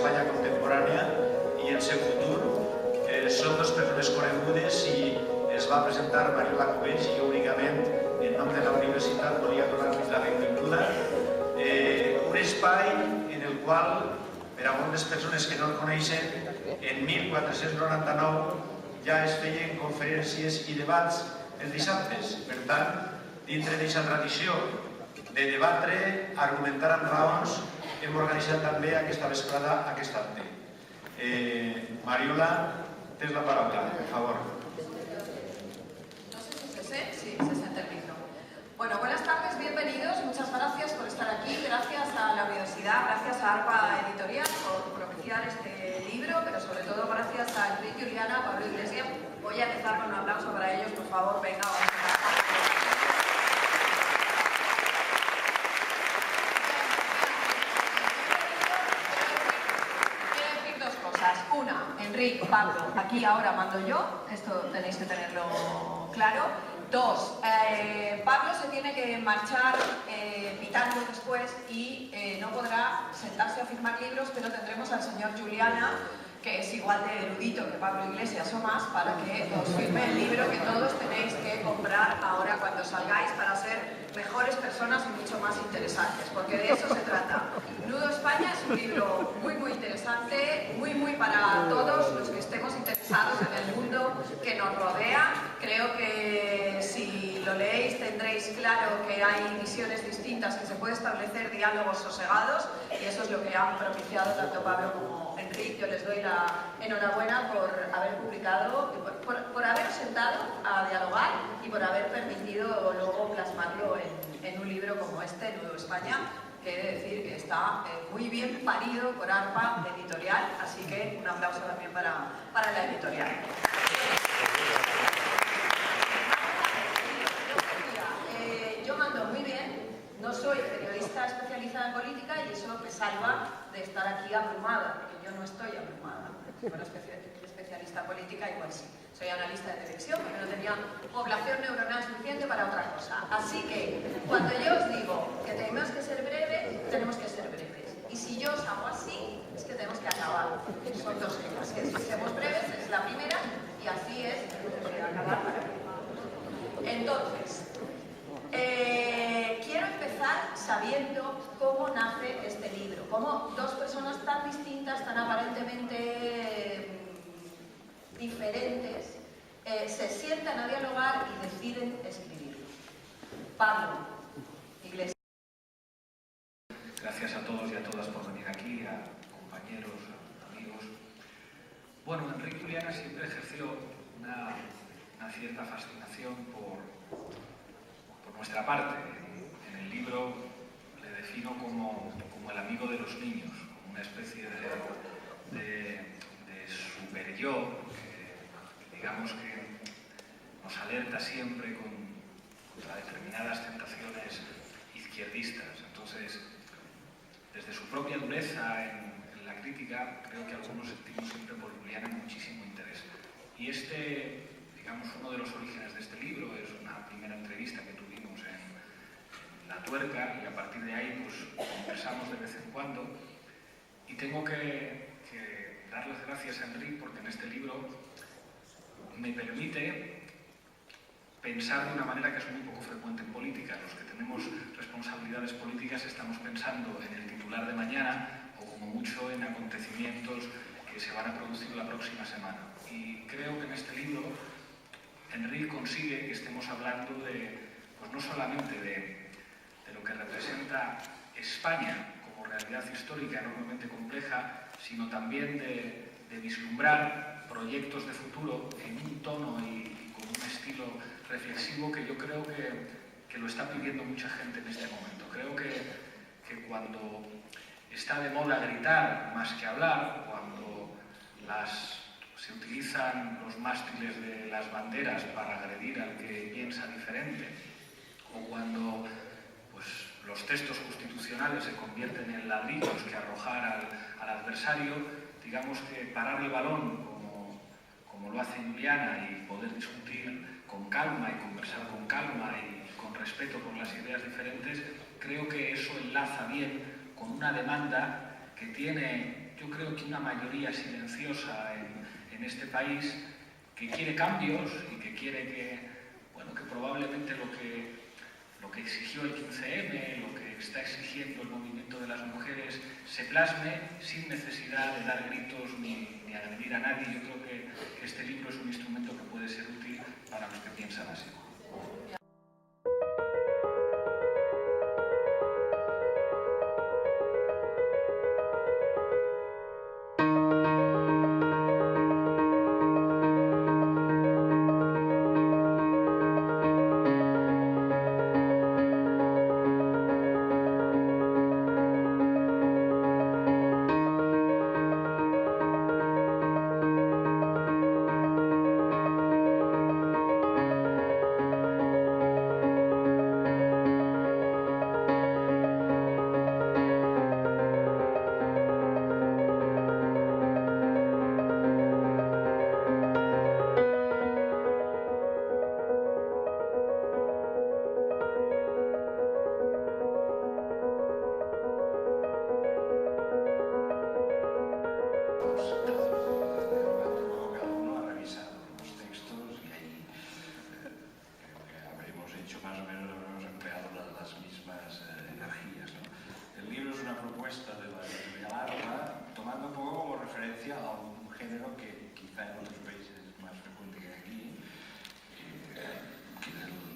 l'Espanya contemporània i el seu futur. Són dos persones conegudes i es va presentar Mariola Cubells i jo únicament, en nom de la universitat, volia donar-los la benvinguda. Un espai en el qual, per a moltes persones que no el coneixen, en 1499 ja es feien conferències i debats els dissabtes. Per tant, dintre d'aquesta tradició de debatre, argumentar amb raons, hem organitzat també aquesta vesprada aquest acte. Mariola, tens la paraula, per favor. No sé si se siente, sí, se siente el micro. Bueno, buenas tardes, bienvenidos, muchas gracias por estar aquí, gracias a la universidad, gracias a ARPA Editorial por propiciar este libro, pero sobre todo gracias a Enric Juliana, Pablo Iglesias. Voy a empezar con un aplauso para ellos, por favor, venga, vamos a empezar. Una, Enric, Pablo, aquí ahora mando yo, esto tenéis que tenerlo claro. Dos, Pablo se tiene que marchar pitando después y no podrá sentarse a firmar libros, pero tendremos al señor Juliana, que es igual de erudito que Pablo Iglesias o más, para que os firme el libro que todos tenéis que comprar ahora cuando salgáis para ser mejores personas y mucho más interesantes, porque de eso se trata. Nudo España es un libro muy interesante, muy para todos los que estemos interesados en el mundo que nos rodea. Creo que si lo leéis tendréis claro que hay visiones distintas, que se puede establecer diálogos sosegados, y eso es lo que han propiciado tanto Pablo como Enric. Yo les doy la enhorabuena por haber publicado, por haber sentado a dialogar y por haber permitido luego plasmarlo en un libro como este, Nudo España, que he de decir que está muy bien parido por ARPA Editorial, así que un aplauso también para la editorial. Yo mando muy bien, no soy periodista especializada en política y eso me salva de estar aquí abrumada, porque yo no estoy abrumada. Si fuera especialista en política, igual sí. Soy analista de televisión, pero no tenía población neuronal suficiente para otra cosa. Así que, cuando yo os digo que tenemos que ser breves, tenemos que ser breves. Y si yo os hago así, es que tenemos que acabar. Son dos cosas. Que si seamos breves es la primera, y así es acabar para mí. Entonces, quiero empezar sabiendo cómo nace este libro. Cómo dos personas tan distintas, tan aparentemente diferentes, se sientan a dialogar y deciden escribirlo. Pablo Iglesias. Gracias a todos y a todas por venir aquí, a compañeros, a amigos. Bueno, Enric Juliana siempre ejerció una cierta fascinación por nuestra parte. En el libro le defino como el amigo de los niños, como una especie de super yo, digamos que nos alerta siempre contra determinadas tentaciones izquierdistas. Entonces, desde su propia dureza en la crítica, creo que algunos sentimos siempre por Juliana muchísimo interés. Y digamos, uno de los orígenes de este libro es una primera entrevista que tuvimos en La Tuerca, y a partir de ahí pues conversamos de vez en cuando. Y tengo que dar las gracias a Enric porque en este libro me permite pensar de una manera que es muy poco frecuente en política. Los que tenemos responsabilidades políticas estamos pensando en el titular de mañana o como mucho en acontecimientos que se van a producir la próxima semana. Y creo que en este libro Enric consigue que estemos hablando pues no solamente de lo que representa España como realidad histórica enormemente compleja, sino también de vislumbrar proyectos de futuro en un tono y con un estilo reflexivo que yo creo que lo está pidiendo mucha gente en este momento. Creo que cuando está de moda gritar más que hablar, cuando se utilizan los mástiles de las banderas para agredir al que piensa diferente, o cuando pues, los textos constitucionales se convierten en ladrillos que arrojar al adversario, digamos que parar el balón como lo hace Juliana y poder discutir con calma y conversar con calma y con respeto por las ideas diferentes, creo que eso enlaza bien con una demanda que tiene yo creo que una mayoría silenciosa en este país que quiere cambios y que quiere que, bueno, que probablemente lo que exigió el 15M, lo que está exigiendo el movimiento de las mujeres, se plasme sin necesidad de dar gritos ni agredir a nadie. Yo creo que este libro es un instrumento que puede ser útil para los que piensan así.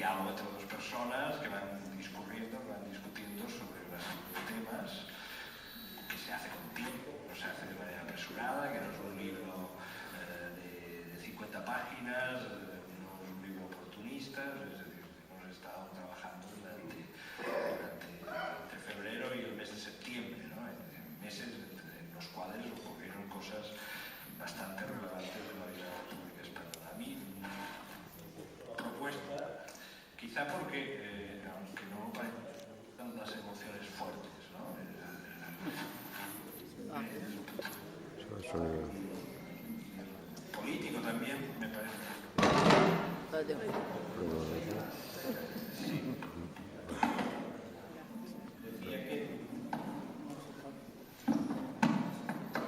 diálogo entre dos personas que van discurriendo, que van discutiendo sobre una serie de temas que se hace con tiempo, no se hace de manera apresurada, que no es un libro de 50 páginas, no es un libro oportunista, es decir, hemos estado trabajando durante febrero y el mes de septiembre, ¿no? En meses en los cuales ocurrieron cosas bastante relevantes de la vida pública española. A mí, propuesta, quizá porque, aunque no lo parezcan las emociones fuertes, ¿no? Político también, me parece. Sí. Decía que,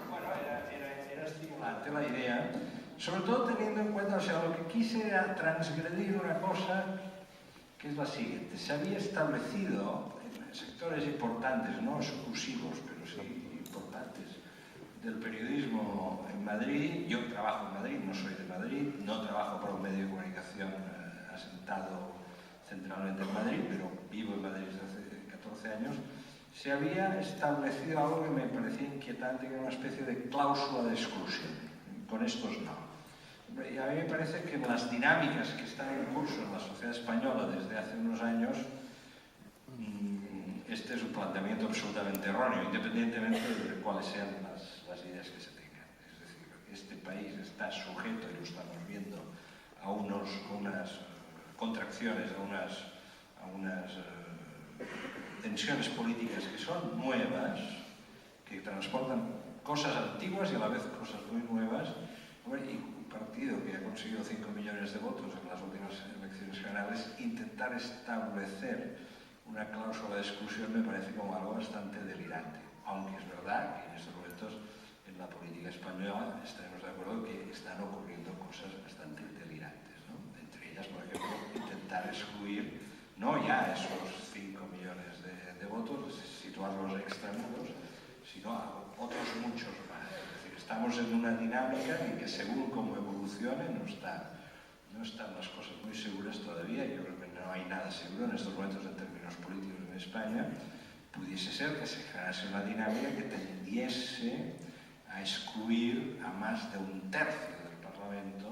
bueno, era estimulante la idea, sobre todo teniendo en cuenta, o sea, lo que quise era transgredir una cosa que es la siguiente. Se había establecido en sectores importantes, no exclusivos, pero sí importantes, del periodismo en Madrid. Yo trabajo en Madrid, no soy de Madrid, no trabajo para un medio de comunicación asentado centralmente en Madrid, pero vivo en Madrid desde hace 14 años. Se había establecido algo que me parecía inquietante, que era una especie de cláusula de exclusión. Con estos no. Y a mí me parece que las dinámicas que están en curso en la sociedad española desde hace unos años, este es un planteamiento absolutamente erróneo, independientemente de cuáles sean las ideas que se tengan. Es decir, este país está sujeto, y lo estamos viendo, a unas contracciones, a unas tensiones políticas que son nuevas, que transportan cosas antiguas y a la vez cosas muy nuevas. Y un partido que ha conseguido 5 millones de votos en las últimas elecciones generales, intentar establecer una cláusula de exclusión me parece como algo bastante delirante. Aunque es verdad que en estos momentos en la política española estaremos de acuerdo que están ocurriendo cosas bastante delirantes, ¿no? Entre ellas, por ejemplo, intentar excluir no ya esos 5 millones de votos, situarlos extramuros, sino a otros muchos más. Estamos en una dinámica en que según cómo evolucione no están las cosas muy seguras todavía. Yo creo que no hay nada seguro en estos momentos en términos políticos en España. Pudiese ser que se generase una dinámica que tendiese a excluir a más de un tercio del Parlamento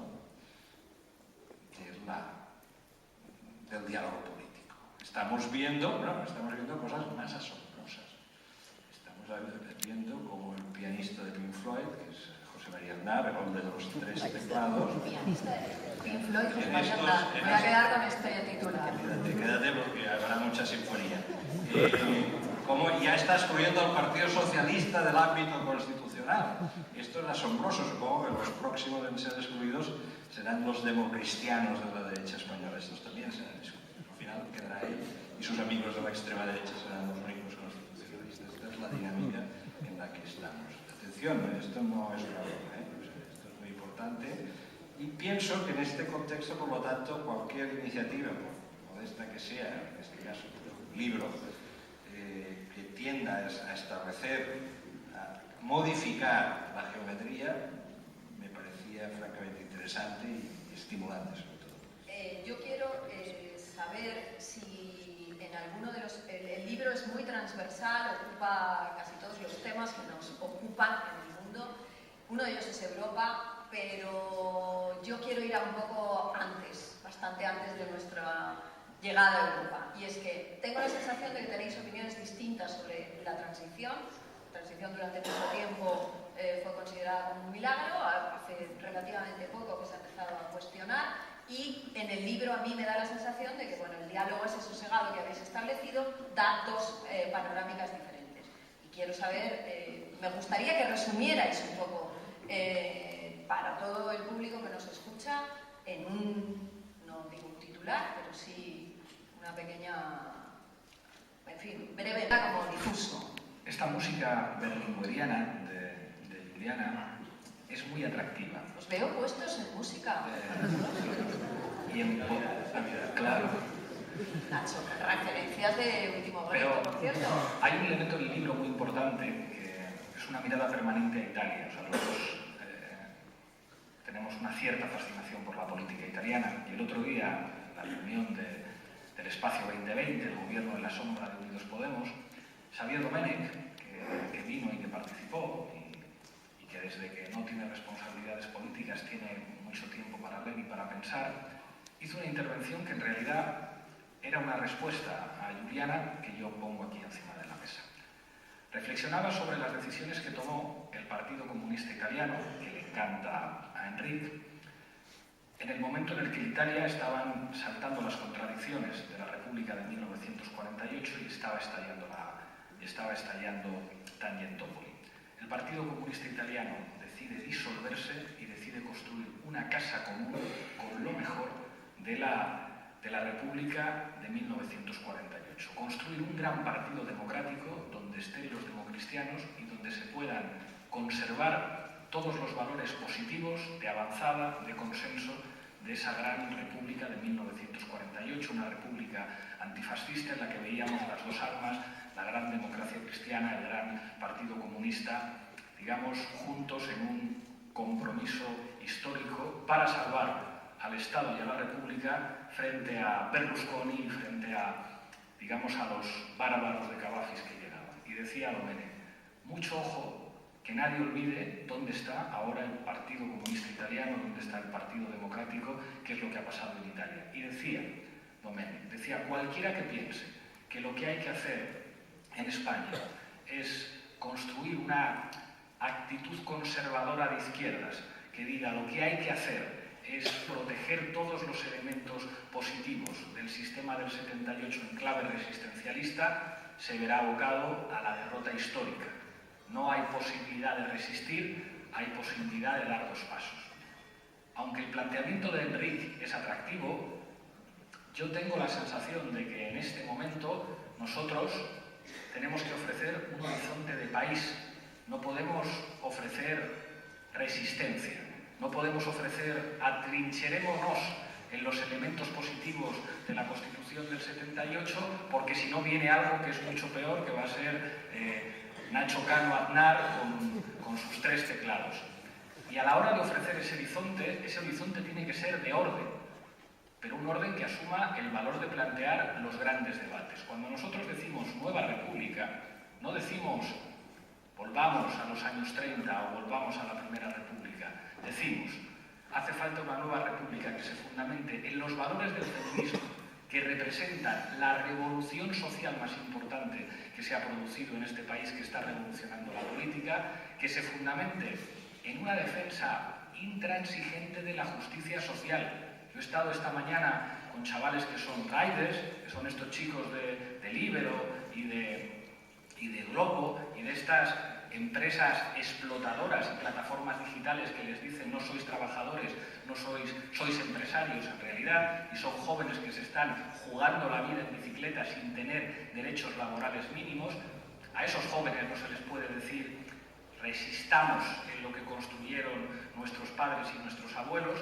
del diálogo político. Estamos viendo cosas más asombrosas. Estamos viendo como el pianista de Pink Floyd, que es José María Aznar, el hombre de los 3 teclados. Pianista de Pink Floyd, José María Aznar. Me voy a quedar con este titular. Quédate porque habrá mucha sinfonía. Como ya está excluyendo al Partido Socialista del ámbito constitucional. Esto es asombroso. Supongo que los próximos en ser excluidos serán los democristianos de la derecha española. Estos también serán excluidos. Al final quedará él y sus amigos de la extrema derecha serán los únicos constitucionalistas. Esta es la dinámica en la que estamos. atención, esto no es una broma, esto es muy importante. Y pienso que en este contexto, por lo tanto, cualquier iniciativa, por modesta que sea, en este caso un libro, que tienda a establecer, a modificar la geometría, me parecía francamente interesante y estimulante sobre todo. Yo quiero saber si en alguno de los... El libro es muy transversal, ocupa casi todos los temas que nos ocupan en el mundo. Uno de ellos es Europa, pero yo quiero ir a un poco antes, bastante antes de nuestra llegada a Europa. Y es que tengo la sensación de que tenéis opiniones distintas sobre la transición. La transición durante mucho tiempo fue considerada como un milagro, hace relativamente poco que se ha empezado a cuestionar. Y en el libro a mí me da la sensación de que bueno, el diálogo ese sosegado que habéis establecido da dos panorámicas diferentes. Y quiero saber, me gustaría que resumierais un poco para todo el público que nos escucha en un, no digo un titular, pero sí una pequeña, en fin, breve, como difuso. Esta música berlingueriana de Juliana es muy atractiva. Os veo puestos en música. Y en claro. Nacho, referencias de Último Grito, Pero por cierto. hay un elemento del libro muy importante que es una mirada permanente a Italia. O sea, los dos tenemos una cierta fascinación por la política italiana. Y el otro día, en la reunión del Espacio 2020, el gobierno en la sombra de Unidos Podemos, Xavier Domènech, que vino y que participó, y que desde que no tiene responsabilidades políticas tiene mucho tiempo para leer y para pensar, hizo una intervención que en realidad era una respuesta a Juliana que yo pongo aquí encima de la mesa. Reflexionaba sobre las decisiones que tomó el Partido Comunista Italiano, que le encanta a Enrique, en el momento en el que en Italia estaban saltando las contradicciones de la República de 1948 y estaba estallando Tangentopoli. El Partido Comunista Italiano decide disolverse y decide construir una casa común con lo mejor de la República de 1948. Construir un gran partido democrático donde estén los democristianos y donde se puedan conservar todos los valores positivos de avanzada, de consenso de esa gran República de 1948, una república antifascista en la que veíamos las dos armas, la gran democracia cristiana, el gran Partido Comunista, digamos, juntos en un compromiso histórico para salvar al Estado y a la República frente a Berlusconi y frente a, digamos, a los bárbaros de Cavafis que llegaban. Y decía Domènech, mucho ojo, que nadie olvide dónde está ahora el Partido Comunista Italiano, dónde está el Partido Democrático, qué es lo que ha pasado en Italia. Y decía Domènech, cualquiera que piense que lo que hay que hacer en España es construir una actitud conservadora de izquierdas, que diga lo que hay que hacer es proteger todos los elementos positivos del sistema del 78 en clave resistencialista, se verá abocado a la derrota histórica. No hay posibilidad de resistir, hay posibilidad de dar dos pasos. Aunque el planteamiento de Enrique es atractivo, yo tengo la sensación de que en este momento nosotros tenemos que ofrecer un horizonte de país. No podemos ofrecer resistencia, no podemos ofrecer atrincherémonos en los elementos positivos de la Constitución del 78, porque si no viene algo que es mucho peor, que va a ser Nacho Cano Aznar con sus 3 teclados. Y a la hora de ofrecer ese horizonte tiene que ser de orden, pero un orden que asuma el valor de plantear los grandes debates. Cuando nosotros decimos nueva república, no decimos volvamos a los años 30 o volvamos a la Primera República. Decimos, hace falta una nueva república que se fundamente en los valores del feminismo, que representan la revolución social más importante que se ha producido en este país, que está revolucionando la política, que se fundamente en una defensa intransigente de la justicia social. Yo he estado esta mañana con chavales que son riders, que son estos chicos de Libero y de Globo y de estas empresas explotadoras y plataformas digitales que les dicen no sois trabajadores, no sois empresarios en realidad, y son jóvenes que se están jugando la vida en bicicleta sin tener derechos laborales mínimos. A esos jóvenes no se les puede decir resistamos en lo que construyeron nuestros padres y nuestros abuelos.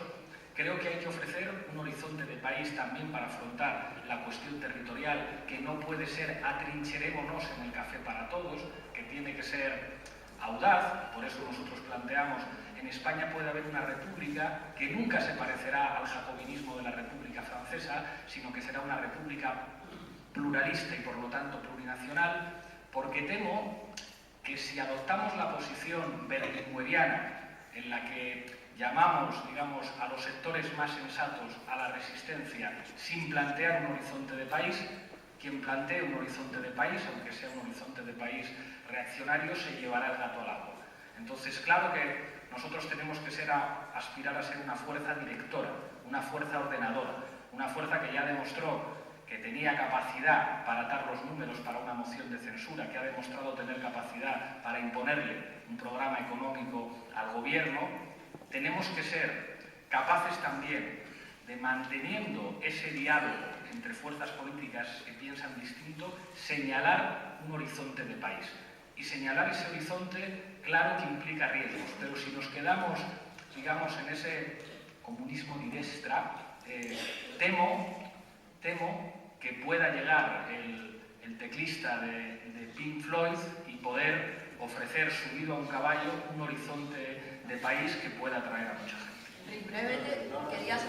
Creo que hay que ofrecer un horizonte de país también para afrontar la cuestión territorial, que no puede ser atrincherémonos en el café para todos, que tiene que ser audaz. Por eso nosotros planteamos, en España puede haber una república que nunca se parecerá al jacobinismo de la República Francesa, sino que será una república pluralista y por lo tanto plurinacional, porque temo que si adoptamos la posición berlingueriana en la que llamamos, digamos, a los sectores más sensatos a la resistencia sin plantear un horizonte de país, quien plantee un horizonte de país, aunque sea un horizonte de país reaccionario, se llevará el gato al agua. Entonces, claro que nosotros tenemos que aspirar a ser una fuerza directora, una fuerza ordenadora, una fuerza que ya demostró que tenía capacidad para atar los números para una moción de censura, que ha demostrado tener capacidad para imponerle un programa económico al gobierno. Tenemos que ser capaces también de, manteniendo ese diálogo entre fuerzas políticas que piensan distinto, señalar un horizonte de país. Y señalar ese horizonte, claro que implica riesgos, pero si nos quedamos, digamos, en ese comunismo di destra, temo que pueda llegar el teclista de Pink Floyd y poder ofrecer, subido a un caballo, un horizonte de país que pueda atraer a mucha gente. Brevemente, querías